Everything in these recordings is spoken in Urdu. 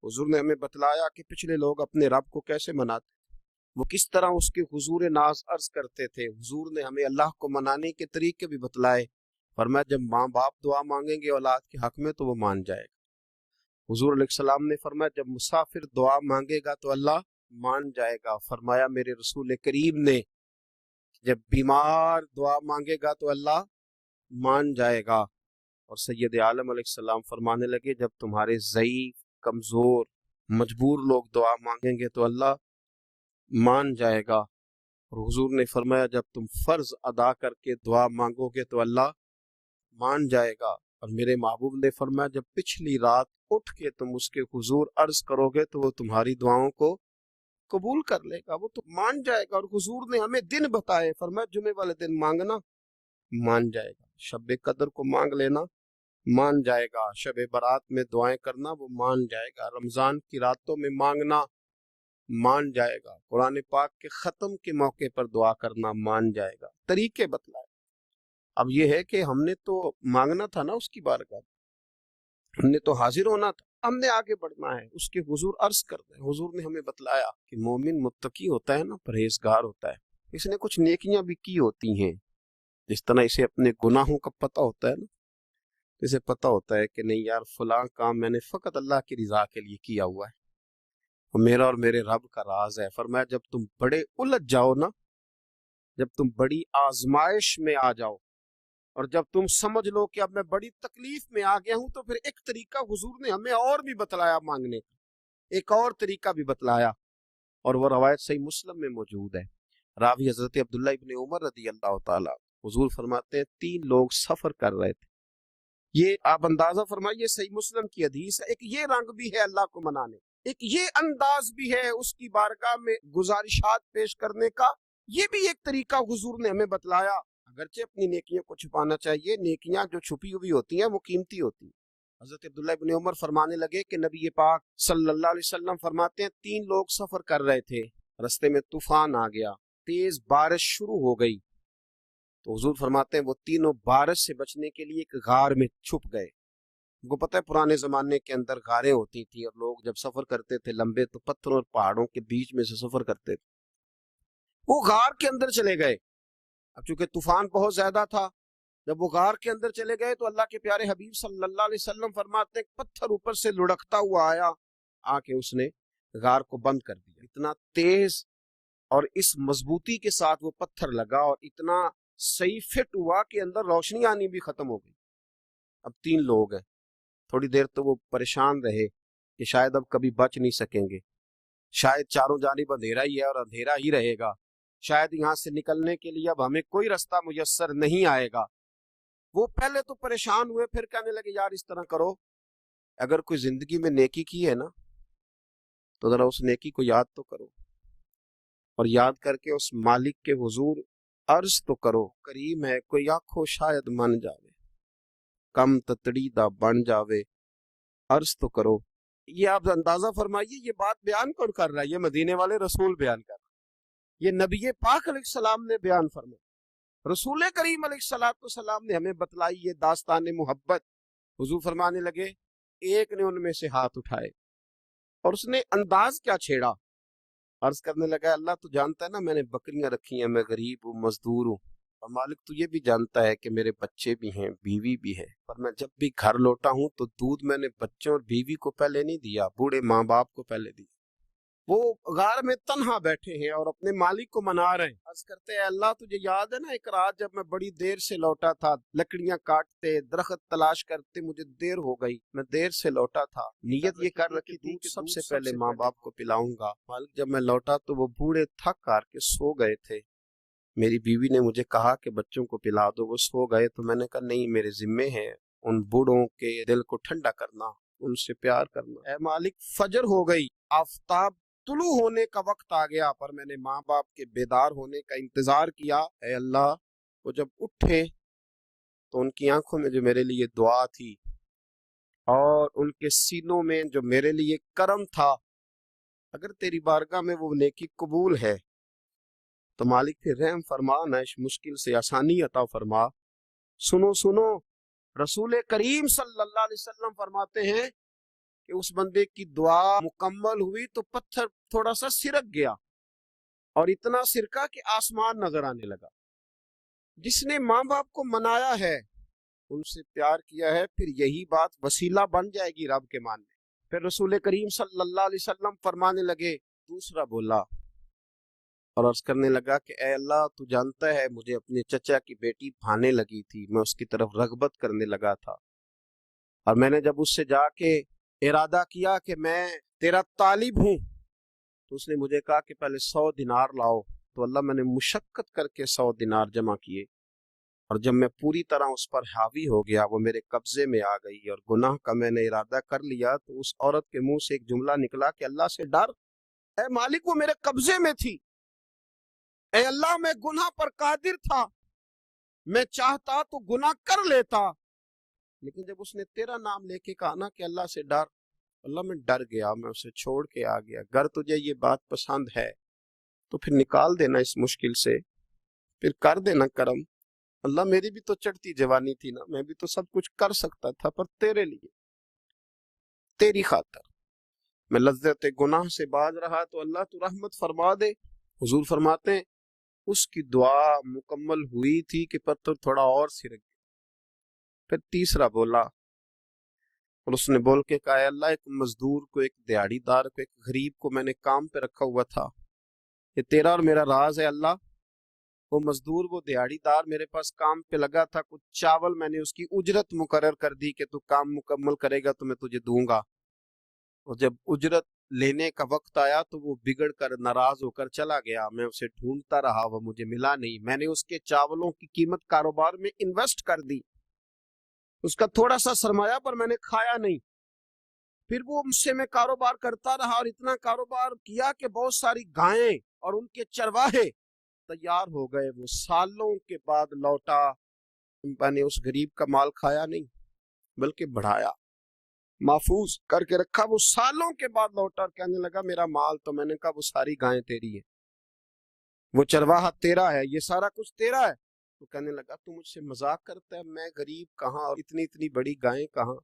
حضور نے ہمیں بتلایا کہ پچھلے لوگ اپنے رب کو کیسے مناتے، وہ کس طرح اس کے حضور ناز عرض کرتے تھے۔ حضور نے ہمیں اللہ کو منانے کے طریقے بھی بتلائے، فرمایا جب ماں باپ دعا مانگیں گے اولاد کے حق میں تو وہ مان جائے گا۔ حضور علیہ السلام نے فرمایا جب مسافر دعا مانگے گا تو اللہ مان جائے گا۔ فرمایا میرے رسول کریم نے جب بیمار دعا مانگے گا تو اللہ مان جائے گا۔ اور سید عالم علیہ السلام فرمانے لگے جب تمہارے ضعیف، کمزور، مجبور لوگ دعا مانگیں گے تو اللہ مان جائے گا۔ اور حضور نے فرمایا جب تم فرض ادا کر کے دعا مانگو گے تو اللہ مان جائے گا۔ اور میرے محبوب نے فرمایا جب پچھلی رات اٹھ کے تم اس کے حضور عرض کرو گے تو وہ تمہاری دعاؤں کو قبول کر لے گا، وہ تو مان جائے گا۔ اور حضور نے ہمیں دن بتائے، فرمایا جمعے والے دن مانگنا مان جائے گا، شب قدر کو مانگ لینا مان جائے گا، شب برات میں دعائیں کرنا وہ مان جائے گا، رمضان کی راتوں میں مانگنا مان جائے گا، قرآن پاک کے ختم کے موقع پر دعا کرنا مان جائے گا۔ طریقے بتلائے۔ اب یہ ہے کہ ہم نے تو مانگنا تھا نا اس کی بارگاہ، ہم نے تو حاضر ہونا تھا، ہم نے آگے بڑھنا ہے، اس کے حضور عرض کرنا ہے۔ حضور نے ہمیں بتلایا کہ مومن متقی ہوتا ہے نا، پرہیزگار ہوتا ہے، اس نے کچھ نیکیاں بھی کی ہوتی ہیں، جس طرح اسے اپنے گناہوں کا پتہ ہوتا ہے نا، اسے پتہ ہوتا ہے کہ نہیں یار فلاں کام میں نے فقط اللہ کی رضا کے لیے کیا ہوا ہے، اور میرا اور میرے رب کا راز ہے۔ فرمایا جب تم بڑے الجھ جاؤ نا، جب تم بڑی آزمائش میں آ جاؤ، اور جب تم سمجھ لو کہ اب میں بڑی تکلیف میں آ گیا ہوں، تو پھر ایک طریقہ حضور نے ہمیں اور بھی بتلایا مانگنے کا، ایک اور طریقہ بھی بتلایا، اور وہ روایت صحیح مسلم میں موجود ہے۔ راوی حضرت عبداللہ ابن عمر رضی اللہ تعالیٰ، حضور فرماتے ہیں 3 لوگ سفر کر رہے تھے، یہ آپ اندازہ فرمائیے صحیح مسلم کی حدیث ہے، ایک یہ رنگ بھی ہے اللہ کو منانے، ایک یہ انداز بھی ہے اس کی بارگاہ میں گزارشات پیش کرنے کا، یہ بھی ایک طریقہ حضور نے ہمیں بتلایا۔ اگرچہ اپنی نیکیوں کو چھپانا چاہیے، نیکیاں جو چھپی ہوئی ہوتی ہیں وہ قیمتی ہوتی ہیں۔ حضرت عبداللہ ابن عمر فرمانے لگے کہ نبی پاک صلی اللہ علیہ وسلم فرماتے ہیں 3 لوگ سفر کر رہے تھے، رستے میں طوفان آ گیا، تیز بارش شروع ہو گئی، تو حضور فرماتے ہیں وہ تینوں بارش سے بچنے کے لیے ایک غار میں چھپ گئے۔ ان کو پتہ ہے پرانے زمانے کے اندر غاریں ہوتی تھیں، اور لوگ جب سفر کرتے تھے لمبے تو پتھروں اور پہاڑوں کے بیچ میں سے سفر کرتے تھے، وہ غار کے اندر چلے گئے۔ اب چونکہ طوفان بہت زیادہ تھا، جب وہ غار کے اندر چلے گئے تو اللہ کے پیارے حبیب صلی اللہ علیہ وسلم فرماتے ہیں پتھر اوپر سے لڑکتا ہوا آیا، آ کے اس نے غار کو بند کر دیا۔ اتنا تیز اور اس مضبوطی کے ساتھ وہ پتھر لگا، اور اتنا صحیح فٹ ہوا کہ اندر روشنی آنی بھی ختم ہو گئی۔ اب 3 لوگ ہیں، تھوڑی دیر تو وہ پریشان رہے کہ شاید اب کبھی بچ نہیں سکیں گے، شاید چاروں جانب اندھیرا ہی ہے اور اندھیرا ہی رہے گا، شاید یہاں سے نکلنے کے لیے اب ہمیں کوئی رستہ میسر نہیں آئے گا۔ وہ پہلے تو پریشان ہوئے، پھر کہنے لگے یار اس طرح کرو، اگر کوئی زندگی میں نیکی کی ہے نا تو ذرا اس نیکی کو یاد تو کرو، اور یاد کر کے اس مالک کے حضور عرض تو کرو، کریم ہے کوئی آنکھوں شاید من جاوے، کم تتڑی دا بن جاوے، عرض تو کرو۔ یہ آپ اندازہ فرمائیے یہ بات بیان کون کر رہا ہے؟ یہ مدینے والے رسول بیان کر رہا ہے، یہ نبی پاک علیہ السلام نے بیان فرمایا، رسول کریم علیہ السلام نے ہمیں بتلائی یہ داستان محبت۔ حضور فرمانے لگے ایک نے ان میں سے ہاتھ اٹھائے، اور اس نے انداز کیا چھیڑا، عرض کرنے لگا اللہ تو جانتا ہے نا میں نے بکریاں رکھی ہیں، میں غریب ہوں، مزدور ہوں، اور مالک تو یہ بھی جانتا ہے کہ میرے بچے بھی ہیں، بیوی بھی ہے، پر میں جب بھی گھر لوٹا ہوں تو دودھ میں نے بچوں اور بیوی کو پہلے نہیں دیا، بوڑھے ماں باپ کو پہلے دیا۔ وہ غار میں تنہا بیٹھے ہیں اور اپنے مالک کو منا رہے ہیں، عرض کرتے ہیں اللہ تجھے یاد ہے نا ایک رات جب میں بڑی دیر سے لوٹا تھا، لکڑیاں کاٹتے درخت تلاش کرتے مجھے دیر ہو گئی، میں دیر سے لوٹا تھا، نیت یہ کر رکھی تھی کہ سب سے پہلے ماں باپ کو پلاؤں گا، مالک جب میں لوٹا تو وہ بوڑھے تھک کر کے سو گئے تھے، میری بیوی نے مجھے کہا کہ بچوں کو پلا دو، وہ سو گئے، تو میں نے کہا نہیں میرے ذمے ہے ان بوڑھوں کے دل کو ٹھنڈا کرنا، ان سے پیار کرنا۔ اے مالک فجر ہو گئی، آفتاب طلوع ہونے کا وقت آ گیا، پر میں نے ماں باپ کے بیدار ہونے کا انتظار کیا، اے اللہ وہ جب اٹھے تو ان کی آنکھوں میں جو میرے لیے دعا تھی اور ان کے سینوں میں جو میرے لیے کرم تھا، اگر تیری بارگاہ میں وہ نیکی قبول ہے تو مالک پھر رحم فرما، نہ اس مشکل سے آسانی عطا فرما۔ سنو سنو، رسول کریم صلی اللہ علیہ وسلم فرماتے ہیں کہ اس بندے کی دعا مکمل ہوئی تو پتھر تھوڑا سا سرک گیا اور اتنا سرکا کہ آسمان نظر آنے لگا۔ جس نے ماں باپ کو منایا ہے، ان سے پیار کیا ہے، پھر یہی بات وسیلہ بن جائے گی رب کے ماننے۔ پھر رسول کریم صلی اللہ علیہ وسلم فرمانے لگے، دوسرا بولا اور عرض کرنے لگا کہ اے اللہ، تو جانتا ہے مجھے اپنے چچا کی بیٹی بھانے لگی تھی، میں اس کی طرف رغبت کرنے لگا تھا، اور میں نے جب اس سے جا کے ارادہ کیا کہ میں تیرا طالب ہوں، تو اس نے مجھے کہا کہ پہلے 100 دینار لاؤ۔ تو اللہ، میں نے مشقت کر کے 100 دینار جمع کیے، اور جب میں پوری طرح اس پر حاوی ہو گیا، وہ میرے قبضے میں آ گئی اور گناہ کا میں نے ارادہ کر لیا، تو اس عورت کے منہ سے ایک جملہ نکلا کہ اللہ سے ڈر، اے مالک وہ میرے قبضے میں تھی، اے اللہ میں گناہ پر قادر تھا، میں چاہتا تو گناہ کر لیتا، لیکن جب اس نے تیرا نام لے کے کہا نا کہ اللہ سے ڈر، اللہ میں ڈر گیا، میں اسے چھوڑ کے آ گیا۔ اگر تجھے یہ بات پسند ہے تو پھر نکال دینا اس مشکل سے، پھر کر دینا کرم۔ اللہ میری بھی تو چڑھتی جوانی تھی نا، میں بھی تو سب کچھ کر سکتا تھا، پر تیرے لیے، تیری خاطر میں لذت گناہ سے باز رہا، تو اللہ تو رحمت فرما دے۔ حضور فرماتے ہیں اس کی دعا مکمل ہوئی تھی کہ پتھر تھوڑا اور سرک گیا۔ پھر تیسرا بولا، اور اس نے بول کے کہا، اے اللہ، ایک مزدور کو، ایک دیہڑی دار کو، ایک غریب کو میں نے کام پہ رکھا ہوا تھا، یہ تیرا اور میرا راز ہے اللہ۔ وہ مزدور، وہ دیہڑی دار میرے پاس کام پہ لگا تھا، کچھ چاول میں نے اس کی اجرت مقرر کر دی کہ تو کام مکمل کرے گا تو میں تجھے دوں گا، اور جب اجرت لینے کا وقت آیا تو وہ بگڑ کر ناراض ہو کر چلا گیا، میں اسے ڈھونڈتا رہا، وہ مجھے ملا نہیں، میں نے اس کے چاولوں کی قیمت کاروبار میں انویسٹ کر دی، اس کا تھوڑا سا سرمایہ پر میں نے کھایا نہیں، پھر وہ مجھ سے میں کاروبار کرتا رہا، اور اتنا کاروبار کیا کہ بہت ساری گائیں اور ان کے چرواہے تیار ہو گئے، وہ سالوں کے بعد لوٹا، میں نے اس غریب کا مال کھایا نہیں بلکہ بڑھایا، محفوظ کر کے رکھا، وہ سالوں کے بعد لوٹا اور کہنے لگا میرا مال، تو میں نے کہا وہ ساری گائیں تیری ہے، وہ چرواہا تیرا ہے، یہ سارا کچھ تیرا ہے۔ تو کہنے لگا تو مجھ سے مذاق کرتا ہے، میں غریب کہاں اور اتنی بڑی گائیں کہاں،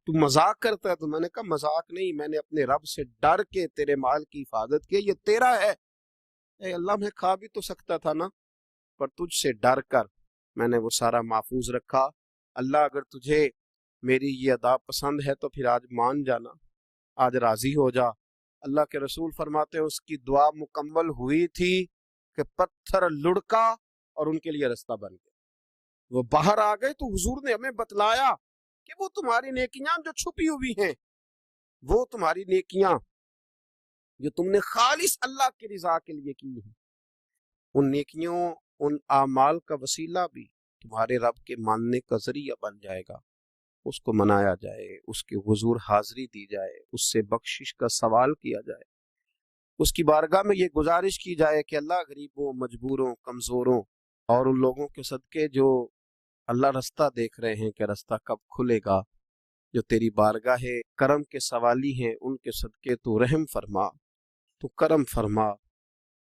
تو مذاق کرتا ہے؟ تو میں نے کہا مذاق نہیں، میں نے اپنے رب سے ڈر کے تیرے مال کی حفاظت کی، یہ تیرا ہے۔ اے اللہ، میں کھا بھی تو سکتا تھا نا، پر تجھ سے ڈر کر میں نے وہ سارا محفوظ رکھا۔ اللہ اگر تجھے میری یہ ادا پسند ہے تو پھر آج مان جانا، آج راضی ہو جا۔ اللہ کے رسول فرماتے ہیں اس کی دعا مکمل ہوئی تھی کہ پتھر لڑکا اور ان کے لیے رستہ بن گیا، وہ باہر آ گئے، تو حضور نے ہمیں بتلایا کہ وہ تمہاری نیکیاں جو چھپی ہوئی ہیں، وہ تمہاری نیکیاں جو تم نے خالص اللہ کی رضا کے لیے کی ہیں، ان نیکیوں، ان اعمال کا وسیلہ بھی تمہارے رب کے ماننے کا ذریعہ بن جائے گا، اس کو منایا جائے، اس کے حضور حاضری دی جائے، اس سے بخشش کا سوال کیا جائے، اس کی بارگاہ میں یہ گزارش کی جائے کہ اللہ غریبوں، مجبوروں، کمزوروں اور ان لوگوں کے صدقے جو اللہ رستہ دیکھ رہے ہیں کہ رستہ کب کھلے گا، جو تیری بارگاہ کرم کے سوالی ہیں، ان کے صدقے تو رحم فرما، تو کرم فرما،